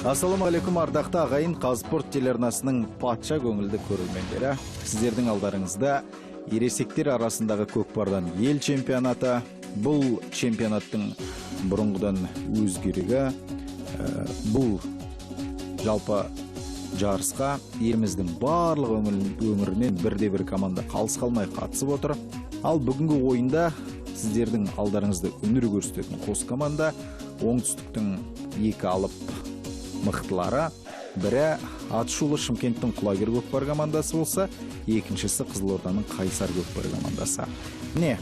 Ассалаумағалейкум ардақты ағайын, Қазспорт телеарнасының патша көңілді көрермендері. Сіздердің алдарыңызда ересектер арасындағы көкпардан ел чемпионаты. Бұл чемпионаттың бұрынғыдан өзгерігі. Бұл жалпы жарысқа еліміздің барлық өңірінен бірде-бір команда қалыс қалмай қатысып отыр. Ал бүгінгі ойында сіздердің алдарыңызда өнер көрсететін қос команда оңтүстіктің екі алып мықтылары. Бірі Атышулы Шымкенттің Құлагер көкпар командасы болса, екіншісі Қызылорданың Қайсар көкпар командасы. Міне,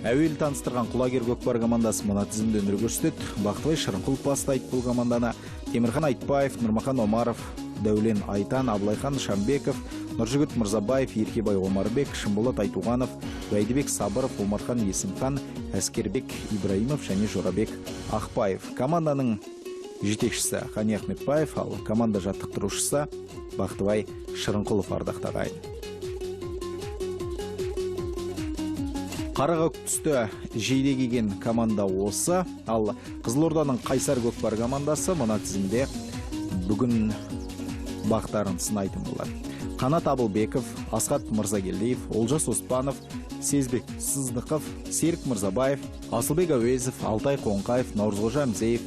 әуелі таныстырған Құлагер көкпар командасы мына тізімде өнер көрсетеді. Бақтыбай Шырынқұлов бастайды бұл команданы. Темірхан Айтбаев, Нұрмахан Омаров, Дәулен Айтан, Абылайхан Шамбеков, Нұржігіт Мырзабаев, Еркебай Омарбек, Шымболат Айтуғанов, Бәйдібек Сабыров, Омархан Есімхан, Әскербек Ибраимов және Жорабек Ақпаев. Команданың жетекшісі Қани Ахметбаев, ал команда жаттықтырушысы Бақтыбай Шырынқұлов ардақты ағайын. Қарақұк түсті жейде киген команда осы, ал Қызылорданың Қайсар көкпар командасы мына тізімде бүгін бақтарын сынайтын болады. Қанат Абылбеков, Асқат Мырзагелдиев, Олжас Оспанов, Сезбек Сыздықов, Серік Мырзабаев, Асылбек Әуезов, Алтай Қоңқаев, Наурызғожа Әмзеев,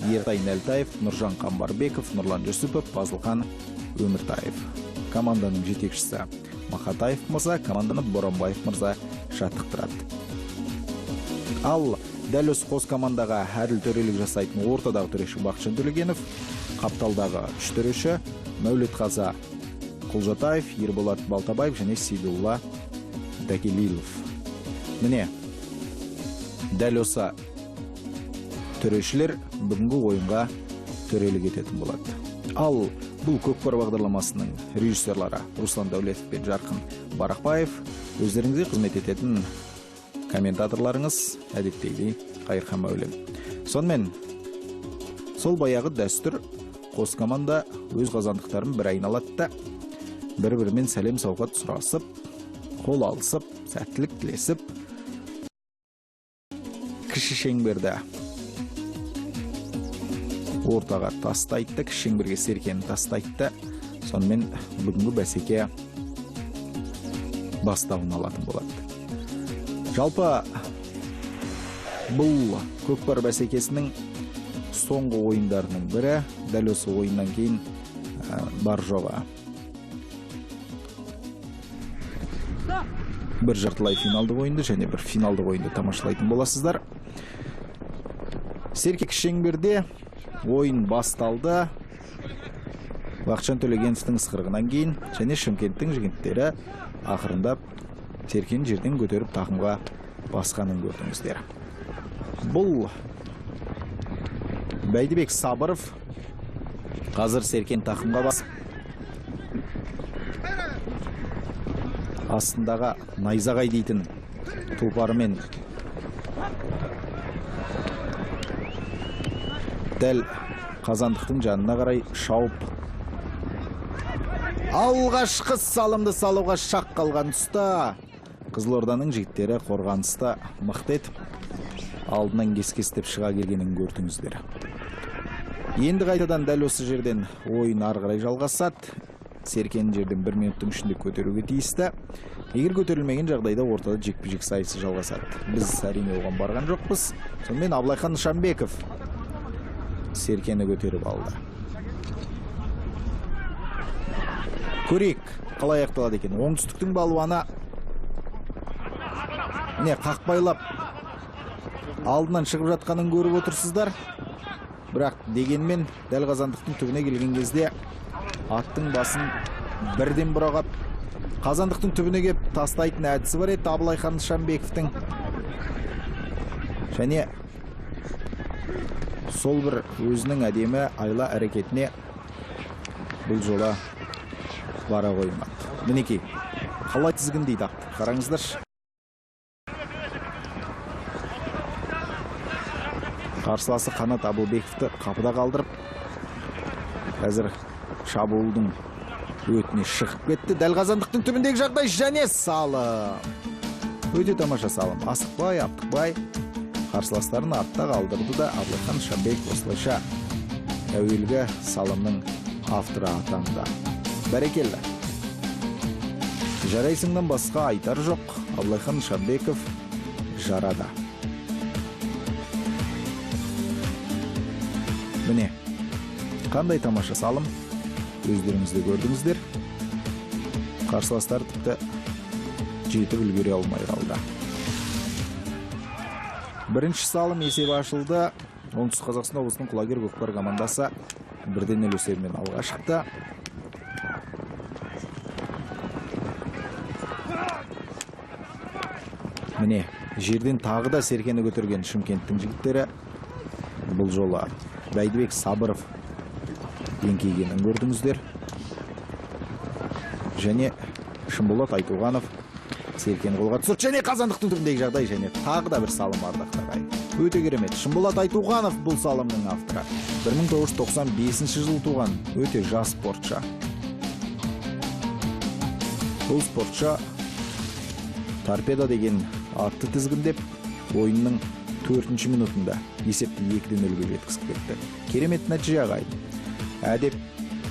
Ертай Нәлтаев, Нұржан Қамбарбеков, Нұрлан Жүсіпов, Пазылхан Өміртаев. Команданың жетекшісі Мақатаев мырза, команданы Боранбаев мырза жаттықтырады. Ал дәл осы қос командаға әділ төрелік жасайтын ортадағы төреші Бақытжан Төлегенов, қапталдағы үш төреші Мәулетқазы Құлжатаев, Ерболат Балтабаев және Сейдулла Дәкелилов. Міне, дәл осы төрешілер бүгінгі ойынға төрелік ететін болады. Ал бұл көкпар бағдарламасының режиссерлары Руслан Дәулетов пен Жарқын Барақбаев, өздеріңізге қызмет ететін комментаторларыңыз әдеттегідей Қайырхан Мәулен. Сонымен, сол баяғы дәстүр қос команда өз қазандықтарын бір айналатта, бір-бірімен сәлем сауқат сұрасып, қол алысып, сәттілік тілесіп, кіші шеңберді ортаға тастайды, кіші шеңберге Серкені тастайды. Сонымен бүгінгі бәсеке бастауын алатын болады. Жалпы бұл көкпар бәсекесінің соңғы ойындарының бірі, дәл осы ойыннан кейін бар жоға бір жартылай финалдық ойынды және бір финалдық ойынды тамашалайтын боласыздар. Серке шеңберде ойын басталды. Бақытжан Төлегеновтың ысқырығынан кейін және Шымкенттің жігіттері ақырындап Серкені жерден көтеріп тақымға басқанын көрдіңіздер. Бұл Бәйдібек Сабыров қазір Серкені тақымға басып, астындағы найзағай дейтін тұлпарымен дәл қазандықтың жанына қарай шауып, алғашқы салымды салуға шақ қалған тұста Қызылорданың жігіттері қорғаныста мықты етіп, алдынан кес-кестеп шыға келгенін көрдіңіздер. Енді қайтадан дәл осы жерден ойын ары қарай жалғасады. Серкені жерден 1 минуттың ішінде көтеруге тиісті. Егер көтерілмеген жағдайда ортада жекпе-жек сайысы жалғасады. Біз әрине оған барған жоқпыз. Сонымен Абылайхан Шамбеков Серкені көтеріп алды. Көрейік, қалай аяқталады екен. Оңтүстіктің балуаны қақпайлап алдынан шығып жатқанын көріп отырсыздар. Бірақ дегенмен дәл қазандықтың түбіне келген кезде аттың басын бірден бұрағап қазандықтың түбіне кеп тастайтын әдісі бар еді Абылайхан Шамбековтың. Және сол бір өзінің әдемі айла әрекетіне бұл жола бара қоймады. Мінекей, қалай тізгіндейді ақты. Қараңыздар. Қарсыласы Қанат Абылбековті қапыда қалдырып, қазір шабуылдың өтіне шығып кетті. Дәл қазандықтың түбіндегі жағдай және салым. Өте тамаша салым. Асықпай, аптықпай қарсыластарын артта қалдырды да Абылайхан Шамбеков осылайша әуелгі салымның авторы атанды. Бәрекелді. Жарайсыңнан басқа айтар жоқ. Абылайхан Шамбеков жарада. Міне, қандай тамаша салым, өздеріңізді көрдіңіздер. Қарсыластар тіпті жетіп үлгере алмай қалды. Бірінші салым есебі ашылды. Оңтүстік Қазақстан облысының Құлагер көкпар командасы 1-0 есебімен алға шықты. Міне, жерден тағы да серкені көтерген Шымкенттің жігіттері бұл жолы Бәйдібек Сабыров еңкейгенін көрдіңіздер. Және Шымболат Айтуғанов серкені қолға түсірді. Және Қазандықтың түріндегі жағдай және тағы да бір салым ардақтағай. Өте керемет. Шымболат Айтуғанов бұл салымның авторы. 1995 жыл туған өте жас спортшы. Бұл спортшы торпеда деген атты тізгіндеп, ойынның 4-ші минутында есепті 2-0-ге жеткізіп кетті. Керемет нәтиже ағайын. Әдеп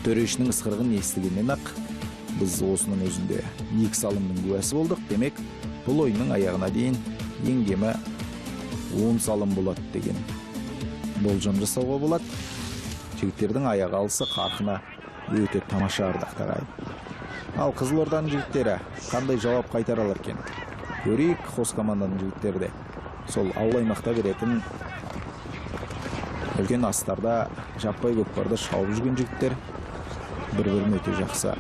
төрешінің ысқырығын естігеннен ақ біз осының өзінде 2 салымның куәсі болдық. Демек, бұл ойынның аяғына дейін ең кемі 10 салым болады деген болжам жасауға болады. Жігіттердің аяғы алысы қарқына өте тамаша ардақтағай. Ал Қызылорданың жігіттері қандай жауап қайтаралар екен? Көрейік. Қос команданың жігіттері де сол ауыл аймақта беретін үлкен астарда жаппай көкпарды шауып жүрген жігіттер бір-бірін өте жақсы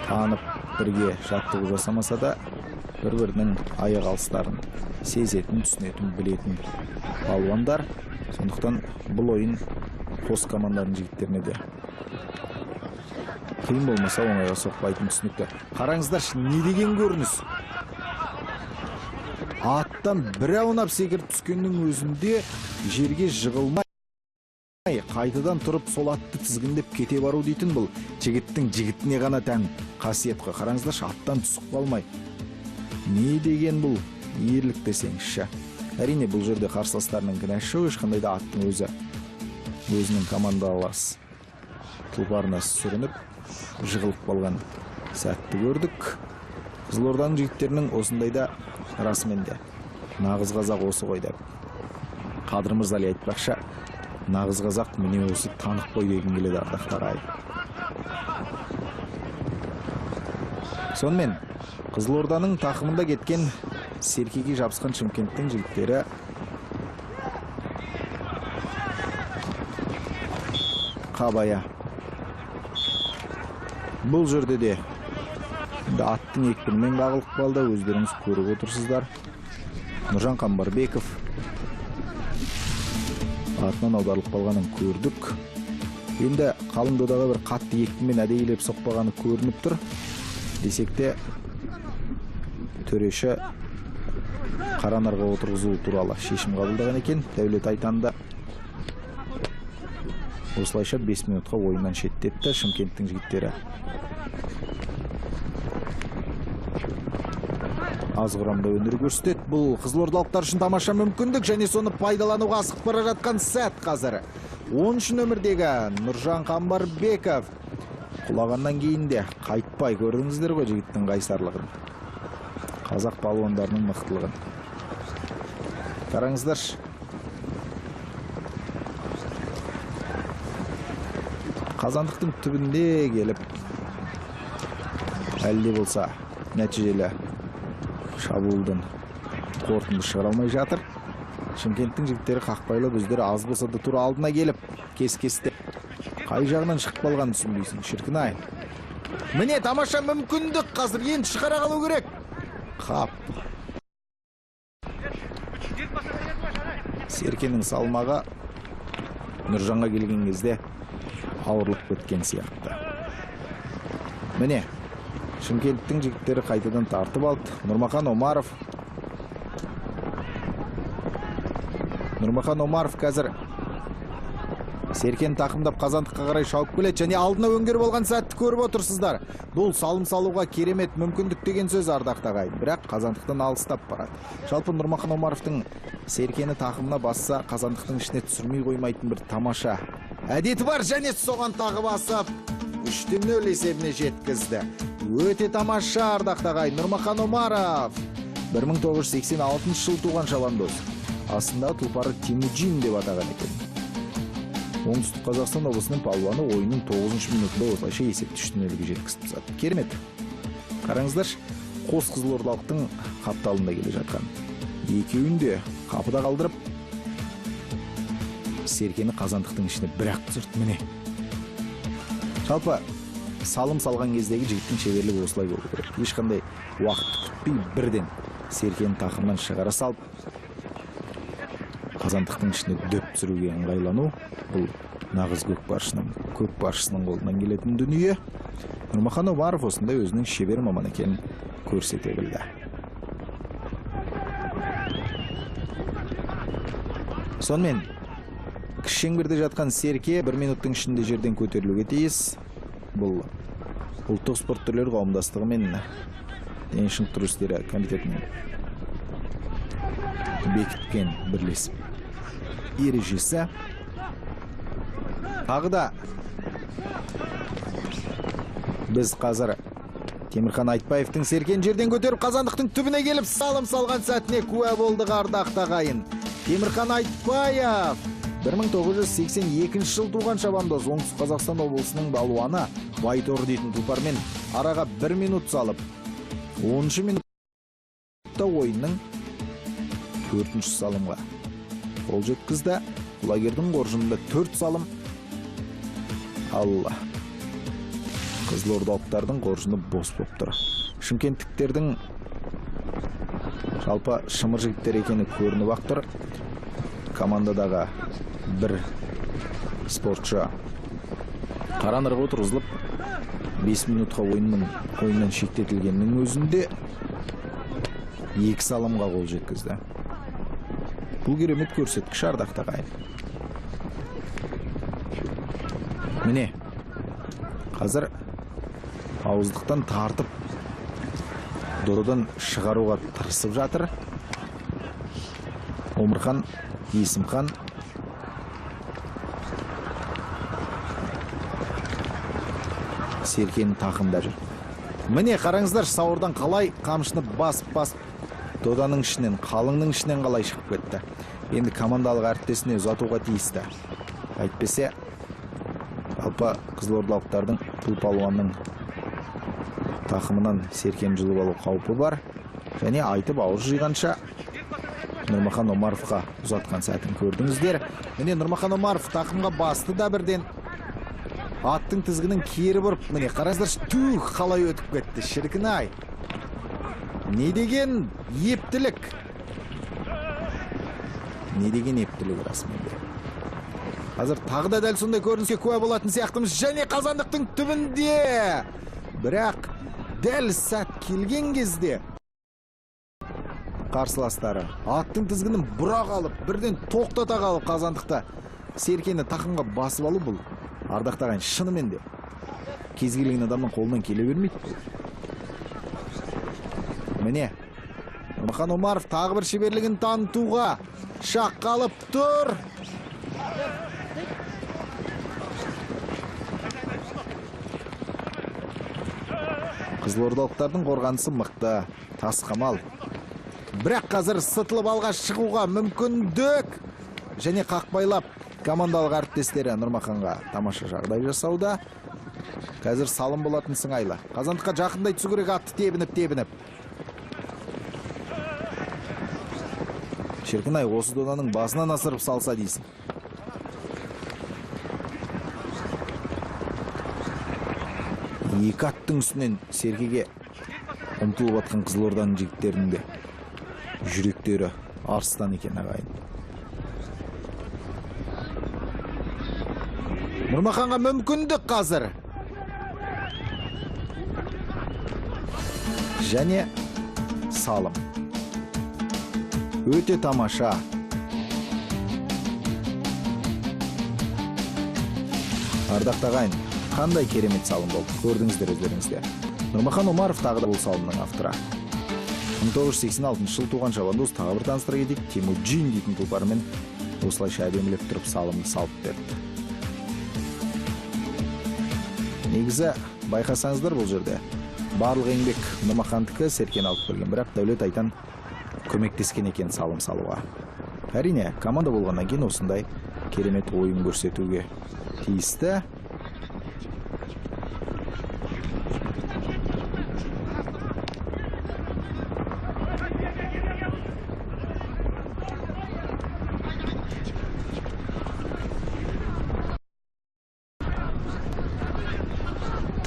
танып, бірге жаттығу жасамаса да бір-бірінің аяқ алыстарын сезетін, түсінетін, білетін балуандар. Сондықтан бұл ойын қос команданың жігіттеріне де қиын болмаса оңайға соқпайтын түсінікті. Қараңыздар, не деген көрініс? Аттан бір аунап секіріп түскеннің өзінде жерге жығылмай қайтадан тұрып сол атты тізгіндеп кете бару дейтін бұл жігіттің жігітіне ғана тән қасиет қой. Қараңыздар, аттан түсіп қалмай. Не деген бұл ерлік десеңізші. Әрине бұл жерде қарсыластарының кінәсі ешқандай да аттың өзінің командалас тұлпарына сүрініп жығылып қалған сәтті көрдік. Қызылорданың жігіттерінің осындайда расымен де нағыз қазақ осы ғой деп Қадыр Мырзали айтпақша, нағыз қазақ міне осы танық қой деген келеді ардақтар ай. Сонымен Қызылорданың тақымында кеткен серкеге жабысқан Шымкенттің жігіттері қабая. Бұл жерде де аттың екпінімен қағылып қалды, өздеріңіз көріп отырсыздар. Нұржан Қамбарбеков атынан аударылып қалғанын көрдік. Енді қалың додаға бір қатты екпімен әдейілеп соқпағаны көрініп тұр. Десек те төреші қаранарға отырғызу туралы шешім қабылдаған екен. Дәулет Айтанды осылайша 5 минутқа ойыннан шеттетті Шымкенттің жігіттері. Аз құрамда өнер көрсетеді. Бұл қызылордалықтар үшін тамаша мүмкіндік және соны пайдалануға асығып бара жатқан сәт қазір. 10-ші нөмірдегі Нұржан Қамбарбеков құлағаннан кейін де қайтпай. Көрдіңіздер ғой жігіттің қайсарлығын, қазақ балуандарының мықтылығын. Қараңыздар. Қазандықтың түбінде келіп әлде болса нәтижелі шабуылдың қорытынды шығара алмай жатыр. Шымкенттің жігіттері қақпайлап өздері аз болса да тура алдына келіп кес-кесті. Қай жағынан шығып қалғанын түсінбейсің, шіркін ай. Міне тамаша мүмкіндік, қазір енді шығара қалу керек. Қап. Серкенің салмағы Нұржанға келген кезде ауырлық кеткен сияқты. Міне Шымкенттің жігіттері қайтадан тартып алды. Нұрмахан Омаров қазір Серкен тақымдап Қазандыққа қарай шауып келеді және алдына өңгеріп алған сәтті көріп отырсыздар. Бұл салым салуға керемет мүмкіндік деген сөз ардақтағай. Бірақ Қазандықтан алыстап барады. Жалпы Нұрмахан Омаровтың Серкені тақымына басса Қазандықтың ішіне түсірмей қоймайтын бір тамаша әдеті бар, және соған тағы басып 3-0 есебіне жеткізді. Өте тамаша ардақтағай Нұрмахан Омаров. 1986 жыл туған шабандоз. Астында тұлпары Темуджин деп атаған екен. Оңтүстік Қазақстан облысының палуаны ойынның 9 минутында осылайша есепті 3-0-ге жеткізіп тастады. Керемет. Қараңыздар, қос қызылордалықтың қапталында келе жатқан. Екеуін де қапыда қалдырып, Серкені қазандықтың ішіне бір-ақ түсірді, міне. Жалпы, салым салған кездегі жігіттің шеберлігі осылай болу керек. Ешқандай уақыт күтпей бірден Серкені тақымнан шығара салып, қазандықтың ішіне дөп түсіруге ыңғайлану, бұл нағыз көкпаршысының қолынан келетін дүние. Нұрмахан Омаров осындай өзінің шебер маман екенін көрсете білді. Сонымен, шеңберде жатқан Серке 1 минуттың ішінде жерден көтерілуге тиіс. Бұл ұлттық спорт түрлері қауымдастығы мен дене шынықтыру істері комитетінің бекіткен бірлесіп ережесі. Тағы да біз қазір Темірхан Айтбаевтың Серкен жерден көтеріп қазандықтың түбіне келіп салым салған сәтіне куә болдық ардақты ағайын. Темірхан Айтбаев 1982 жыл туған шабандоз. Оңтүстік Қазақстан облысының балуаны Байтор дейтін тұлпармен араға 1 минут салып, 10 минутта ойынның 4-ші салымға қол жеткізді. Құлагердің қоржынында 4 салым. Алла. Қызылордалықтардың қоржыны бос болып тұр. Шымкенттіктердің жалпы шымыр жігіттер екені көрініп ақ тұр. Командадағы бір спортшы қаранырға отырғызылып 5 минутқа ойыннан шектетілгеннің өзінде 2 салымға қол жеткізді. Бұл керемет көрсеткіш ардақты ағайын. Міне, қазір ауыздықтан тартып дұрыдан шығаруға тырысып жатыр. Омырхан Есімхан Серкенің тақымда жүр. Міне қараңыздар, сауырдан қалай қамшыны басып доданың ішінен, қалыңның ішінен қалай шығып кетті. Енді командалық әріптесіне ұзатуға тиісті. Әйтпесе, жалпы қызылордалықтардың бұл палуанның тақымынан Серкен жұлып алу қаупі бар. Және айтып ауыр жиғанша Нұрмахан Омаровқа ұзатқан сәтін көрдіңіздер. Міне Нұрмахан Омаров тақымға басты да бірден аттың тізгінің кері бұрып, міне қараңыздар, түх қалай өтіп кетті, шіркін-ай. Не деген ептілік. Не деген ептілік расымен. Қазір тағы да дәл сондай көрініске куә болатын сияқтымыз, және қазандықтың түбінде. Бірақ дәл сәт келген кезде қарсыластары аттың тізгінін бұра қалып, бірден тоқтата қалып қазандықта Серкені тақымға басып алу, бұл ардақтаған шынымен де кез келген адамның қолынан келе бермейді. Міне, Нұрмахан Омаров тағы бір шеберлігін танытуға шақ қалып тұр. Қызылордалықтардың қорғанысы мықты, тас қамал. Бірақ қазір сытылып алға шығуға мүмкіндік. Және қақпайлап командалық әріптестері Нұрмаханға тамаша жағдай жасауда. Қазір салым болатын сыңайлы. Қазандыққа жақындай түсу керек, атты тебініп. Шіркін-ай, осы доданың басынан асырып салса дейсің. Екі аттың үстінен Серкеге ұмтылып атқан Қызылорданың жігіттерінің де жүректері арыстан екен ағайын. Нұрмаханға мүмкіндік қазір. Және салым. Өте тамаша. Ардақты ағайын, қандай керемет салым болды, көрдіңіздер өздеріңізде. Нұрмахан Омаров тағы да бұл салымның авторы. 1986 жыл туған шабандоз, тағы бір таныстыра кетейік, Темуджин дейтін тұлпарымен осылайша әдемілеп тұрып салымды салып берді. Негізі байқасаңыздар бұл жерде барлық еңбек Нұрмахандікі, Серкен алып келген, бірақ Дәулет Айтан көмектескен екен салым салуға. Әрине, команда болғаннан кейін осындай керемет ойын көрсетуге тиісті.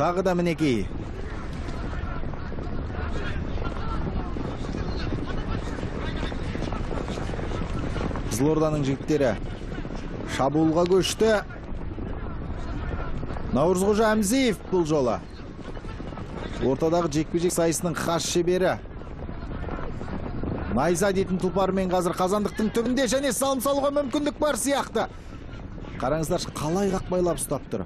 Тағы да мінекей. Қызылорданың жігіттері шабуылға көшті. Наурызқожа Әмзиев бұл жолы. Ортадағы жекпе-жек сайысының хас шебері. Найза дейтін тұлпарымен қазір қазандықтың түбінде және салым салуға мүмкіндік бар сияқты. Қараңыздар, қалай қақпайлап ұстап тұр.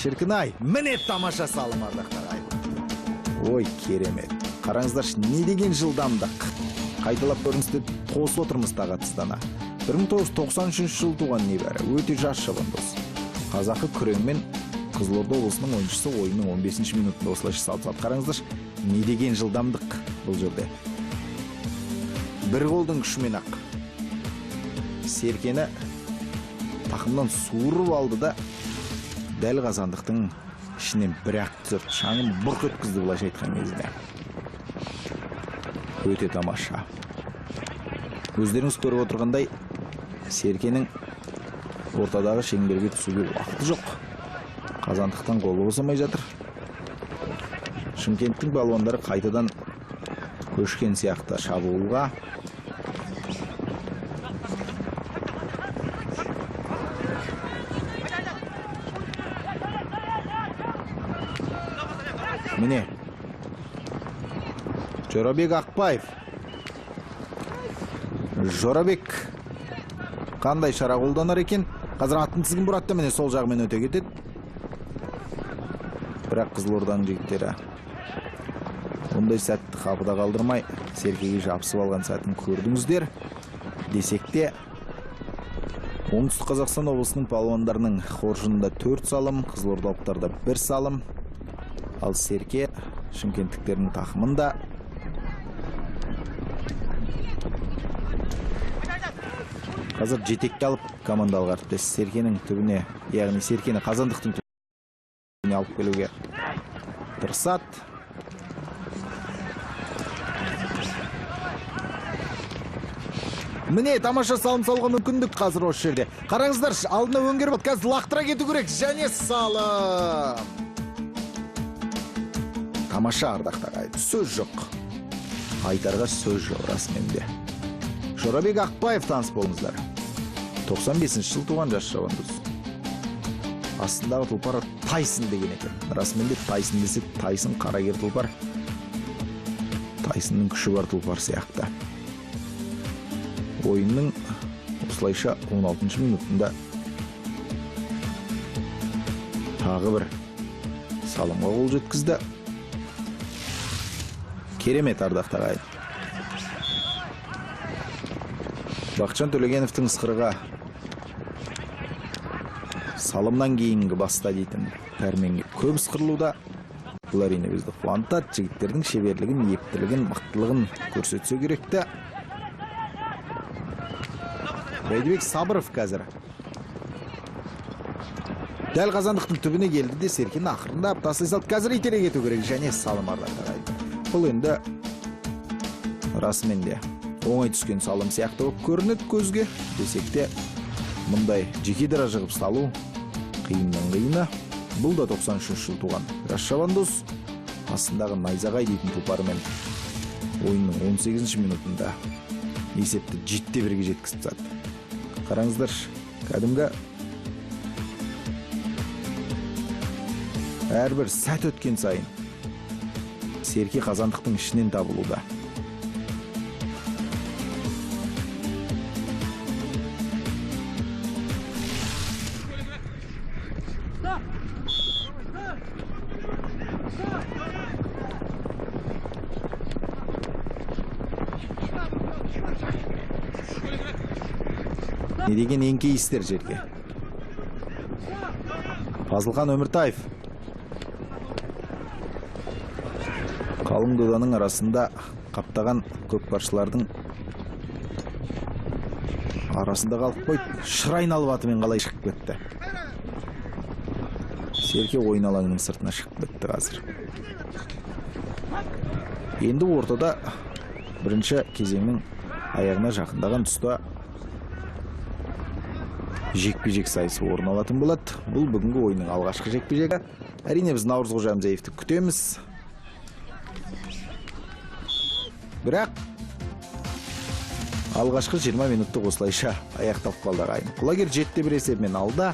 Шіркін-ай, міне тамаша салым ардақтар. Ой, керемет. Қараңыздар, не деген жылдамдық. Қайталап көріністі қосып отырмыз тағатыстана. 1993 жыл туған небәрі, өте жас шабандоз. Қазақы күреңмен Қызылорда облысының ойыншысы ойынның 15 минутында осылайша салып. Қараңыздар, не деген жылдамдық бұл жерде. Бір қолдың күшімен ақ Серкені тақымнан суырып алды да дәл қазандықтың ішінен бір-ақ түсіп, шаңын бұрқ өткізді былайша айтқан кезінде. Өте тамаша. Өздеріңіз көріп отырғандай, Серкенің ортадағы шеңберге түсуге уақыты жоқ. Қазандықтан қолы босамай жатыр. Шымкенттің балуандары қайтадан көшкен сияқты шабуылға. Міне, Жорабек Ақпаев. Жорабек қандай шара қолданар екен? Қазір атын тізгін бұратты, міне сол жағымен өте кетеді. Бірақ Қызылорданың жігіттері ондай сәтті қапыда қалдырмай, Серкеге жабысып алған сәтін көрдіңіздер. Десек те, Оңтүстік Қазақстан облысының палуандарының қоржынында 4 салым, қызылордалықтарда 1 салым. Ал Серке шымкенттіктердің тақымында. Қазір жетекке алып командалық әріптес Серкенің түбіне, яғни Серкені қазандықтың түбіне алып келуге тырысады. Міне тамаша салым салуға мүмкіндік қазір осы жерде. Қараңыздар, алдына өңгер бат, қазір лақтыра кету керек және салым. Тамаша ардақтар, сөз жоқ. Айтарға сөз жоқ расменде. Жорабек Ақпаев таныс болыңыздар. 95 жыл туған жас шабандоз. Астындағы тұлпары Тайсын деген екен. Расменде Тайсын десек, Тайсын қарагер тұлпар. Тайсынның күші бар тұлпар сияқты. Ойынның осылайша 16 минутында тағы бір салымға қол жеткізді. Керемет ардақтар ағайын. Бақытжан Төлегеновтың ысқырға салымнан кейінгі баста дейтін пәрменге көп ысқырылуда. Бұл әрине бізді қуантады, жігіттердің шеберлігін, ептілігін, мықтылығын көрсетсе керекті. Бәйдібек Сабыров қазір дәл қазандықтың түбіне келді де Серкені ақырында тастай салды. Қазір итере кету керек және салым ардақтар ағайын. Бұл енді расымен де оңай түскен салым сияқты болып көрінеді көзге. Десек те, мұндай жеке дара жығып салу қиыннан қиыны. Бұл да 93 жыл туған жас шабандоз. Астындағы Найзағай дейтін тұлпарымен ойынның 18 минутында есепті 7-1-ге жеткізіп тастады. Қараңыздар, кәдімгі әрбір сәт өткен сайын Серке қазандықтың ішінен табылуда. Не деген еңкейістер жерге. Фазылхан Өміртаев. Қалың доданың арасында қаптаған көкпаршылардың арасында қалып қойды. Шыр айналып атымен қалай шығып кетті. Серке ойын алаңының сыртына шығып кетті қазір. Енді ортада бірінші кезеңнің аяғына жақындаған тұста жекпе-жек сайысы орын алатын болады. Бұл бүгінгі ойынның алғашқы жекпе-жегі. Әрине біз Наурыз Қожамжаевты күтеміз. Бірақ алғашқы 20 минутты осылайша аяқталып қалды ағайын. Құлагер 7-1 есебімен алда.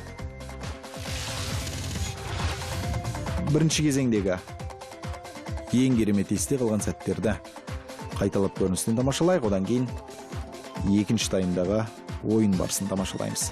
Бірінші кезеңдегі ең керемет есте қалған сәттерді қайталап көрінісін тамашалайық. Одан кейін екінші таймдағы ойын барысын тамашалаймыз.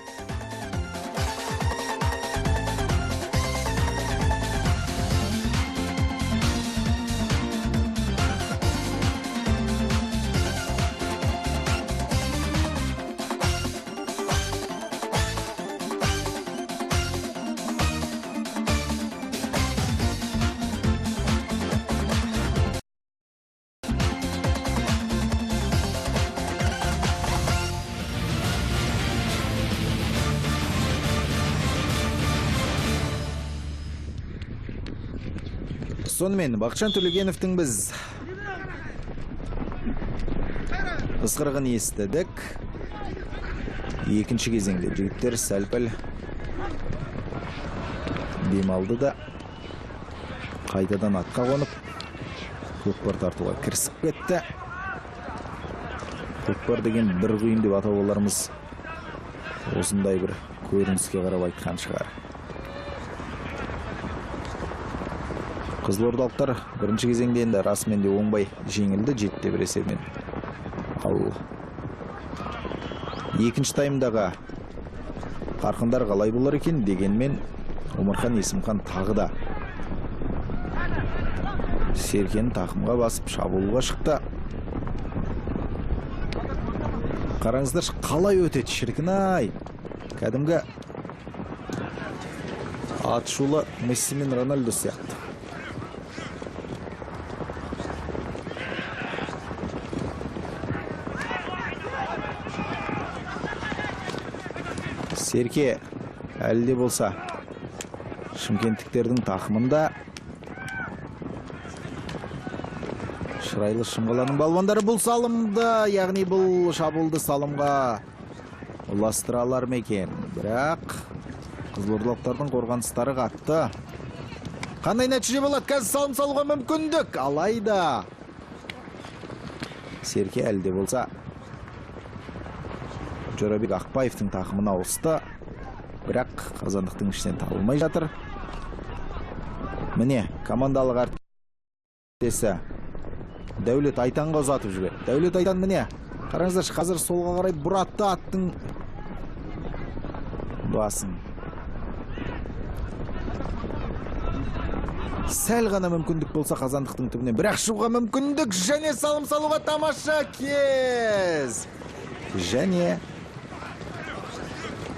Сонымен Бақытжан Төлегеновтың біз ысқырығын естідік. Екінші кезеңде жігіттер сәл-пәл демалды да қайтадан атқа қонып көкпар тартуға кірісіп кетті. Көкпар деген бір құйын деп атау оларымыз осындай бір көрініске қарап айтқан шығар. Қызылордалықтар бірінші кезеңде енді расымен де оңбай жеңілді 7-1 есебімен. Ал екінші таймдағы қарқындар қалай болар екен дегенмен Омархан Есімхан тағы да Серкені тақымға басып шабуылға шықты. Қараңыздар қалай өтеді шіркін-ай. Кәдімгі атышулы Месси мен Рональдо сияқты. Серке әлде болса шымкенттіктердің тақымында. Шырайлы Шымғаланың балуандары бұл салымды, яғни бұл шабуылды салымға ұластыра алар ма екен? Бірақ қызылордалықтардың қорғаныстары қатты. Қандай нәтиже болады? Қазір салым салуға мүмкіндік. Алайда Серке әлде болса Жорабек Ақпаевтың тақымына ауысты, бірақ қазандықтың ішінен табылмай жатыр. Міне, командалық әріптесі Дәулет Айтанға ұзатып жүреді. Дәулет Айтан міне, қараңыздар, қазір солға қарай бұратты аттың басын. Сәл ғана мүмкіндік болса қазандықтың түбінен, бірақ шығуға мүмкіндік, және салым салуға тамаша кез. Және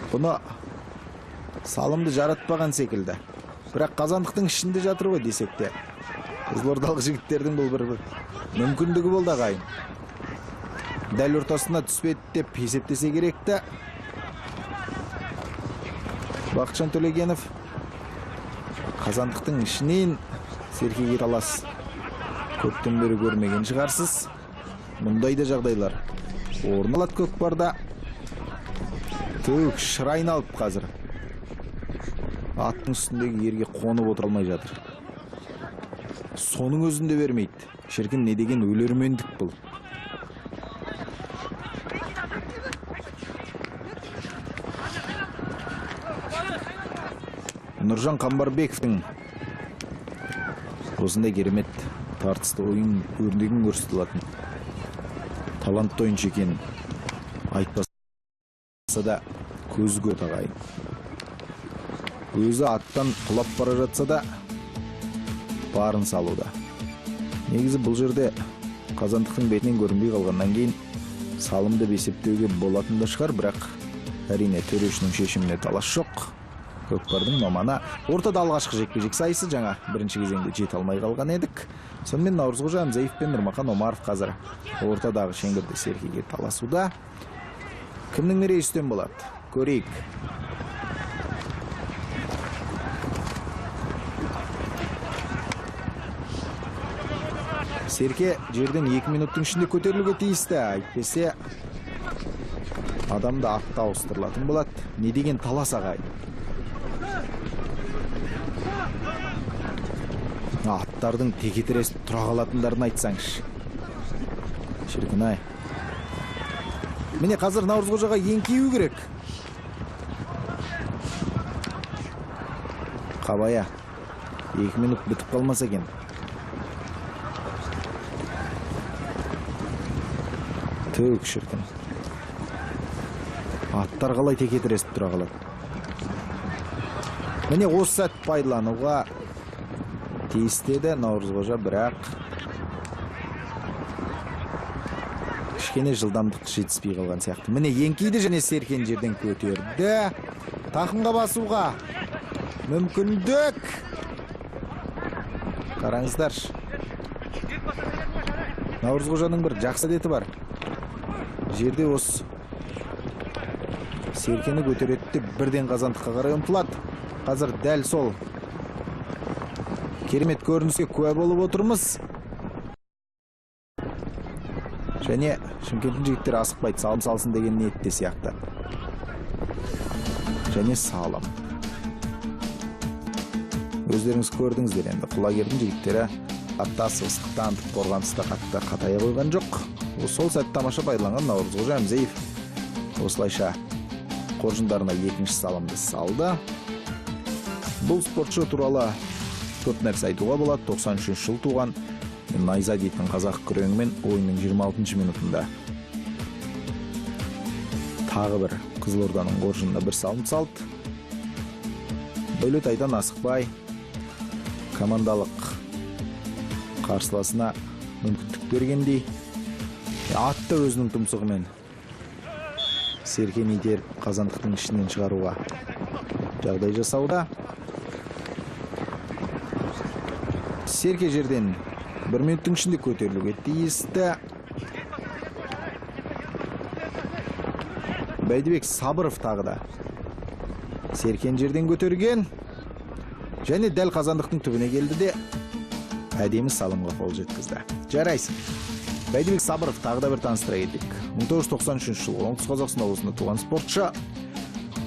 бұны салымды жаратпаған секілді. Бірақ қазандықтың ішінде жатыр ғой десек те. Қызылордалық жігіттердің бұл бір мүмкіндігі болды ағайын. Дәл ортасына түспеді деп есептесе керекті. Бақытжан Төлегенов қазандықтың ішінен Серкеге талас көптен бері көрмеген шығарсыз. Мұндай да жағдайлар орын алады көкпарда. Төк шыр айналып қазір аттың үстіндегі ерге қонып отыра алмай жатыр. Соның өзінде бермейді. Шіркін, не деген өлермендік бұл. Нұржан Қамбарбековтың осындай керемет тартысты ойын өрнегін көрсетілетін талантты ойыншы екен айтпаса да көзі көрді ағайын. Өзі аттан құлап бара жатса да барын салуда. Негізі бұл жерде қазандықтың бетінен көрінбей қалғаннан кейін салымды есептеуге болатын да шығар, бірақ әрине төрешінің шешіміне талас жоқ. көкпардың номаны. Ортада алғашқы жекпе-жек сайысы, жаңа бірінші кезеңде жете алмай қалған едік. Сонымен Наурызқожа Әмзаев пен Нұрмахан Омаров қазір ортадағы шеңберде Серкеге таласуда. Кімнің мерейі үстем болады? Көрейік. Серке жерден 2 минуттың ішінде көтерілуге тиісті. Әйтпесе адамды атта ауыстырылатын болады. Не деген талас ағай. Аттардың теке-тірес тұра қалатындарын айтсаңшы. Шіркін-ай. Міне қазір Наурызқожаға еңкею керек. Қабая. 2 минут бітіп қалмаса екен. Төк шіркін. Аттар қалай теке-тіресіп тұра қалады. Міне осы сәт пайдалануға тиістеді Наурызқожа, бірақ кішкене жылдамдық жетіспей қалған сияқты. Міне еңкейді және Серкен жерден көтерді. Тақымға басуға мүмкіндік. Қараңыздар. Наурызқожаның бір жақсы әдеті бар. Жерде осы Серкені көтеретті, бірден қазандыққа қарай ұмтылады. Қазір дәл сол керемет көрініске куә болып отырмыз. Және Шымкенттің жігіттері асықпайды, салым салсын деген ниетте сияқты. Және салым. Өздеріңіз көрдіңіздер енді. Құлагердің жігіттері атта асығыстық танытып, қорғаныста қатты қатая қойған жоқ. Сол сәт тамаша пайдаланған Наурызқожа Әмзаев осылайша қоржындарына екінші салымды салды. Бұл спортшы туралы көп нәрсе айтуға болады. 93 жыл туған, Найза дейтін қазақ күреңімен ойынның 26 минутында тағы бір Қызылорданың қоржынына бір салым салды. Бөлетайдан асықпай командалық қарсыласына мүмкіндік бергендей, атты өзінің тұмсығымен Серкен итеріп қазандықтың ішінен шығаруға жағдай жасауда. Серке жерден 1 минуттың ішінде көтерілуге тиісті. Бәйдібек Сабыров тағы да Серкен жерден көтерген және дәл қазандықтың түбіне келді де әдемі салымға қол жеткізді. Жарайсың. Бәйдібек Сабыров тағы да бір таныстыра кетейік. 1993 жыл Оңтүстік Қазақстан облысында туған спортшы.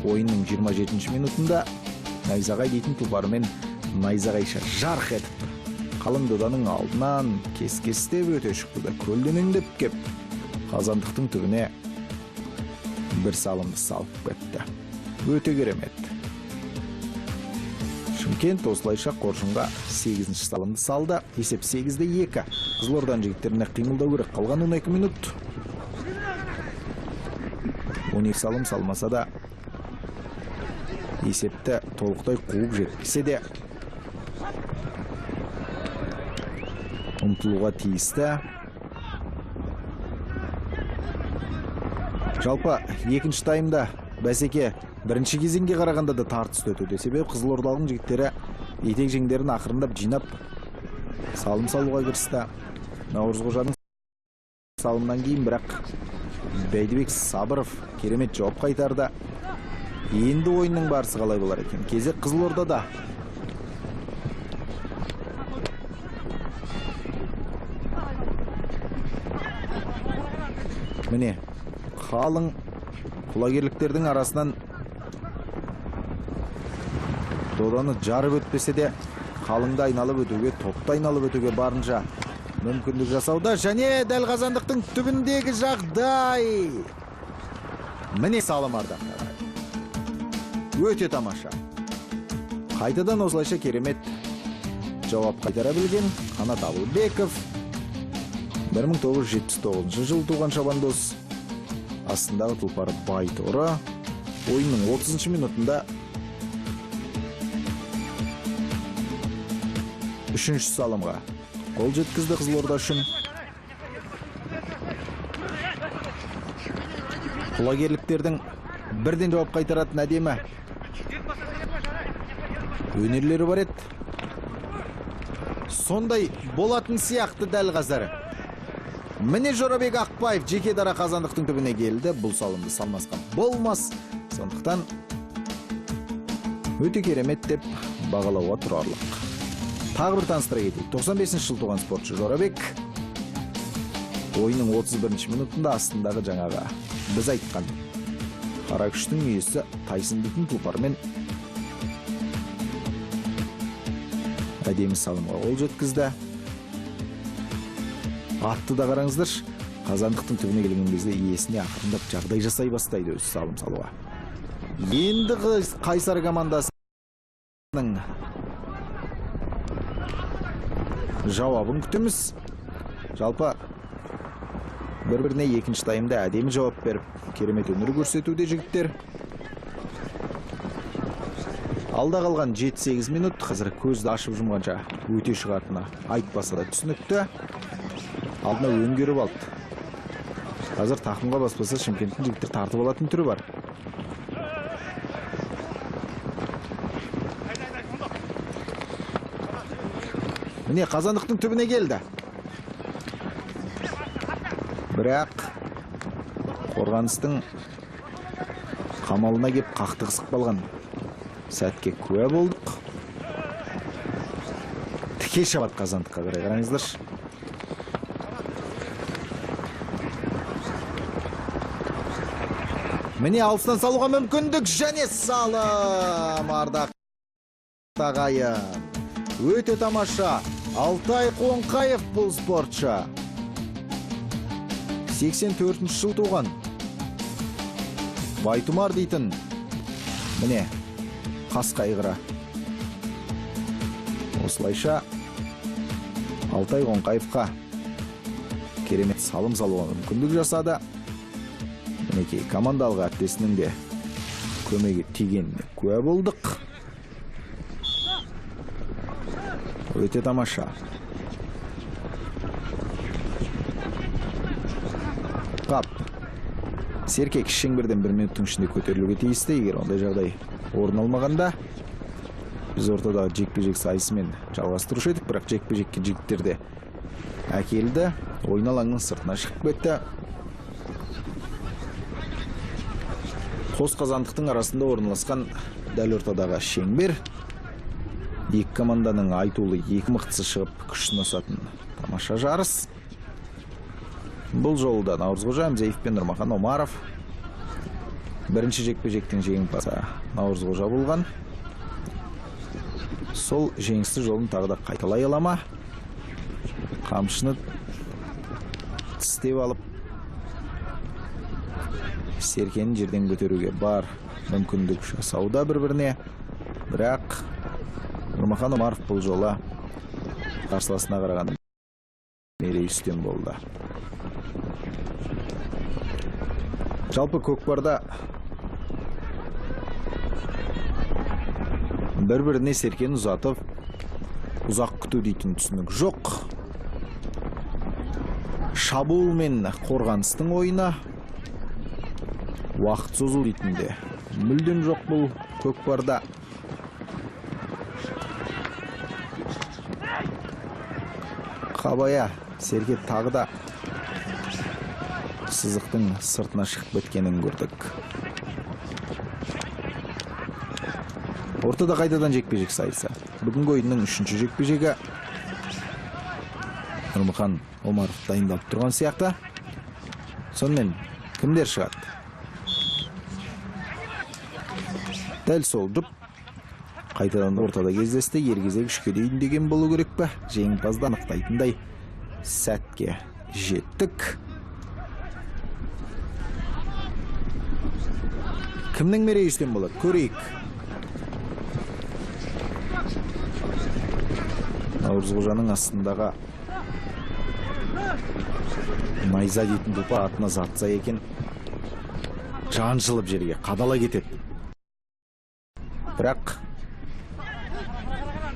Ойынның 27 минутында Найзағай дейтін тұлпарымен найзағайша жарқ етіп қалың доданың алдынан кес-кестеп өте шықты да көлденеңдеп кеп қазандықтың түбіне бір салымды салып кетті. Өте керемет. Шымкент осылайша қоржынға 8-ші салымды салды. Есеп 8-2. Қызылорданың жігіттеріне қимылдау керек. Қалған 12 минут. 12 салым салмаса да есепті толықтай қуып жетпесе де ұмтылуға тиісті. Жалпы екінші таймда бәсеке бірінші кезеңге қарағанда да тартысты өтуде. Себебі Қызылорданың жігіттері етек жеңдерін ақырындап жинап салым салуға кірісті. Наурызқожаның салымнан кейін бірақ Бәйдібек Сабыров керемет жауап қайтарды. Енді ойынның барысы қалай болар екен? Кезек Қызылордада. Міне, қалың құлагерліктердің арасынан доданы жарып өтпесе де қалыңды айналып өтуге, топты айналып өтуге барынша мүмкіндік жасауда. Және дәл қазандықтың түбіндегі жағдай. Міне салым ардақтар. Өте тамаша. Қайтадан осылайша керемет жауап қайтара білген Қанат Абылбеков. 1979 жыл туған шабандоз. Астындағы тұлпары Байторы. Ойынның 30 минутында 3-ші салымға қол жеткізді Қызылорда үшін. Құлагерліктердің бірден жауап қайтаратын әдемі өнерлері бар еді. Сондай болатын сияқты дәл қазір. Міне Жорабек Ақпаев жеке дара қазандықтың түбіне келді. Бұл салымды салмасқан болмас. Сондықтан өте керемет деп бағалауға тұрарлық. Тағы бір таныстыра кетейік. 95 жыл туған спортшы Жорабек ойынның 31 минутында астындағы жаңаға біз айтқан қара күштің иесі Тайсон дейтін тұлпармен әдемі салымға қол жеткізді. Атты да қараңыздаршы, қазандықтың түбіне келген кезде иесіне ақырындап жағдай жасай бастайды өзі салым салуға. Енді Қайсар командасының жауабын күтіміз. Жалпы бір-біріне екінші таймда әдемі жауап беріп, керемет өнер көрсетуде жігіттер. Алда қалған 7-8 минут, қазір көзді ашып жұмғанша өте шығатыны айтпаса да түсінікті. Алдына өңгеріп алды. Қазір тақымға баспаса Шымкенттің жігіттер тартып алатын түрі бар. Міне қазандықтың түбіне келді. Бірақ қорғаныстың қамалына кеп қақтығысып қалған сәтке куә болдық. Тіке шабат қазандыққа қарай қараңыздаршы. Міне алыстан салуға мүмкіндік және салым ардақ ағайын. Өте тамаша. Алтай Қоңқаев бұл спортшы. 84 жыл туған. Байтұмар дейтін. Міне, қас қайғыра. Осылайша Алтай Қоңқаевқа керемет салым салуға мүмкіндік жасады. Мінекей командалық әріптесінің де көмегі тигеніне куә болдық. Өте тамаша. Қап. Серкек шеңберден 1 минуттың ішінде көтерілуге тиісті. Егер ондай жағдай орын алмағанда, біз ортадағы жекпе-жек сайысымен жалғастырушы едік, бірақ жекпе-жекке жігіттерде әкелді. Ойын алаңның сыртына шығып кетті. Қос қазандықтың арасында орналасқан дәл ортадағы шеңбер. Екі команданың айтулы екі мықтысы шығып күш сынасатын тамаша жарыс. Бұл жолда Наурызқожа Әмзеев пен Нұрмахан Омаров. Бірінші жекпе-жектің жеңімпазы Наурызқожа болған. Сол жеңісті жолын тағы да қайталай ала ма? Қамшыны тістеп алып Серкенін жерден көтеруге бар мүмкіндік жасауда бір-біріне. Бірақ Нұрмахан Омаров бұл жола қарсыласына қараған мерей үстем болды. Жалпы көкпарда бір-біріне Серкені ұзатып, ұзақ күту дейтін түсінік жоқ. Шабуыл мен қорғаныстың ойына уақыт созу дейтінде мүлдем жоқ бұл көкпарда. Қабая Серке тағы да сызықтың сыртына шығып кеткенін көрдік. Ортада қайтадан жекпе-жек сайысы. Бүгінгі ойынның 3-ші жекпе-жегі. Нұрмахан Омаров дайындалып тұрған сияқты. Сонымен кімдер шығады? Дәл сол жұп қайтадан ортада кездесті. Ергезек үшке дейін деген болу керек пе? Жеңімпазды анықтайтындай сәтке жеттік. Кімнің мерейі үстем болады? Көрейік. Наурызқожаның астындағы Найза дейтін тұлпар атына затса екен, жан жылып жерге қадала кетеді. Бірақ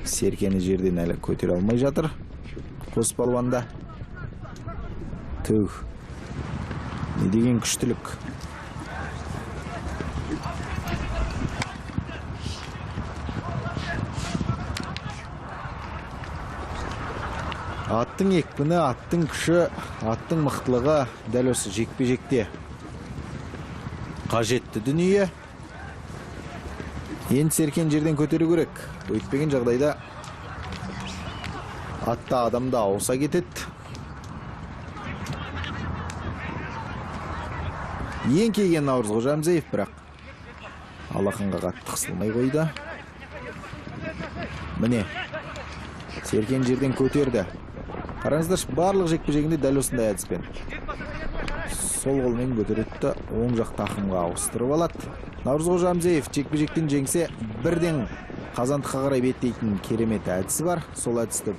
Серкені жерден әлі көтере алмай жатыр. Қос палуанда. Түг. Не деген күштілік. Аттың екпіні, аттың күші, аттың мықтылығы дәл осы жекпе-жекте қажетті дүние. Енді Серкен жерден көтеру керек. Өйтпеген жағдайда атта адамда ауса кетеді. Ең келген Наурыз Қожамзиев, бірақ алақанға қатты қысылмай қойды. Міне, Серкен жерден көтерді. Қараңыздар, барлық жекпе-жегінде дәл осындай әдіспен. Сол қолмен көтереді, оң жақ тақымға ауыстырып алады. Наурыз Қожамзиев жекпе-жектен жеңсе, бірден Қазандыққа қарай беттейтін керемет әдісі бар. Сол әдісті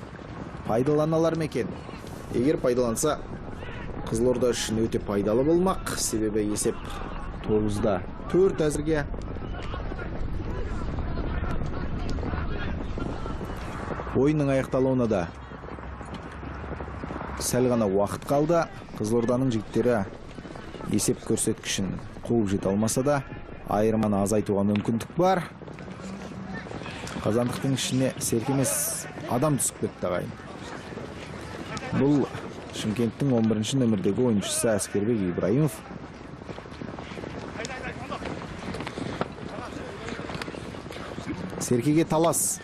пайдаланалар ма екен? Егер пайдаланса, Қызылорда үшін өте пайдалы болмақ. Себебі есеп 9-да 4 әзірге. Ойынның аяқталуына да сәл ғана уақыт қалды. Қызылорданың жігіттері есеп көрсеткішін қуып жете алмаса да, айырманы азайтуға мүмкіндік бар. Қазандықтың ішіне Серкемес адам түсіп кетті ағайын. Бұл Шымкенттің 11-ші нөмірдегі ойыншысы Әскербек Ибраимов. Серкеге талас.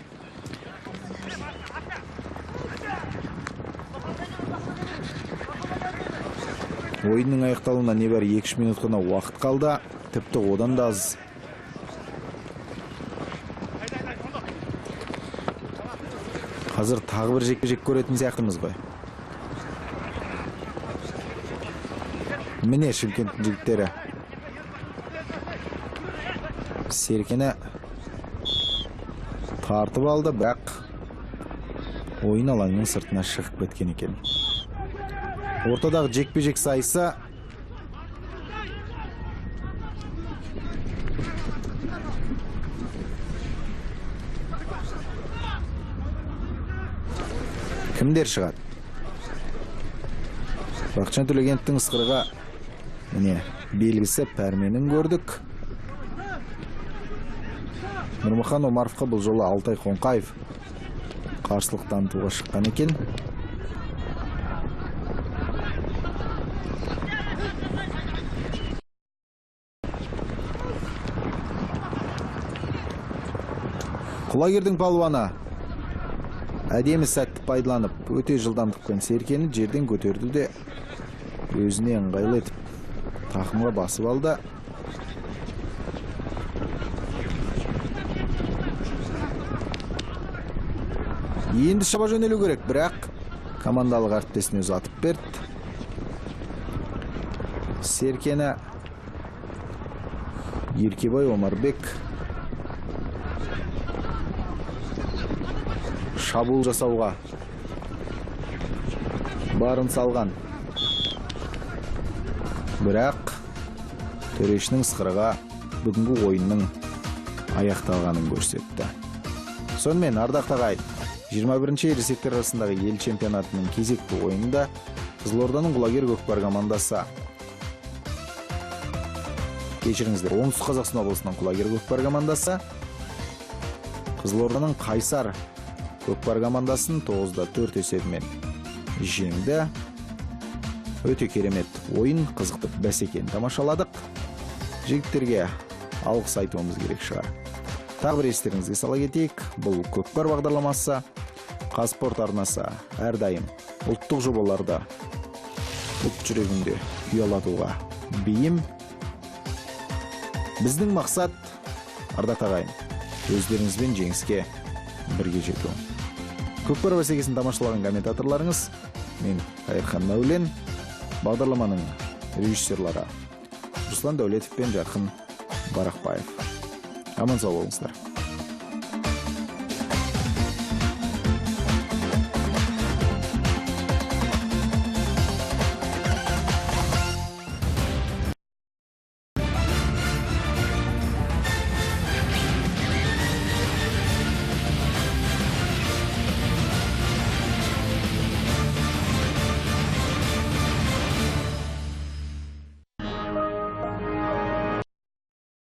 Ойынның аяқталуына небәрі 2 минут қана уақыт қалды. Тіпті одан да аз. Қазір тағы бір жекпе-жек көретін сияқтымыз ғой. Міне Шымкенттің жігіттері Серкені тартып алды, бірақ ойын алаңның сыртына шығып кеткен екен. Ортадағы жекпе-жек сайысы кімдер шығады? Бақытжан Төлегеновтың ысқырығы міне белгісі пәрменін көрдік. Нұрмұхан Омаровқа бұл жолы Алтай Қоңқаев қарсылық танытуға шыққан екен. Құлагердің палуаны әдемі сәтті пайдаланып, өте жылдамдықпен Серкені жерден көтерді де өзіне ыңғайлы етіп тақымға басып алды. Енді шаба жөнелу керек, бірақ командалық әріптесіне ұзатып берді. Серкені Еркебай Омарбек шабуыл жасауға барын салған. Бірақ төрешінің ысқырығы бүгінгі ойынның аяқталғанын көрсетті. Сонымен ардақты ағайын, 21-ші ересектер арасындағы ел чемпионатының кезекті ойынында Қызылорданың Құлагер Көкпар командасы, кешіріңіздер, Оңтүстік Қазақстан облысының Құлагер Көкпар командасы Қызылорданың Қайсар Көкпар командасын 9-да 4 есебімен жеңді. Өте керемет ойын, қызықты бәсекені тамашаладық. Жігіттерге алғыс айтуымыз керек шығар. Тағы бір естеріңізге сала кетейік, бұл Көкпар бағдарламасы Қазспорт арнасы әрдайым ұлттық жобаларды ұлт жүрегінде ұялатуға бейім. Біздің мақсат, ардақты ағайын, өздеріңізбен жеңіске бірге жету. Көкпар бәсекесін тамашалаған комментаторларыңыз мен Қайырхан Мәулен, бағдарламаның режиссерлары Руслан Дәулетов пен Жарқын Барақбаев. Аман сау болыңыздар.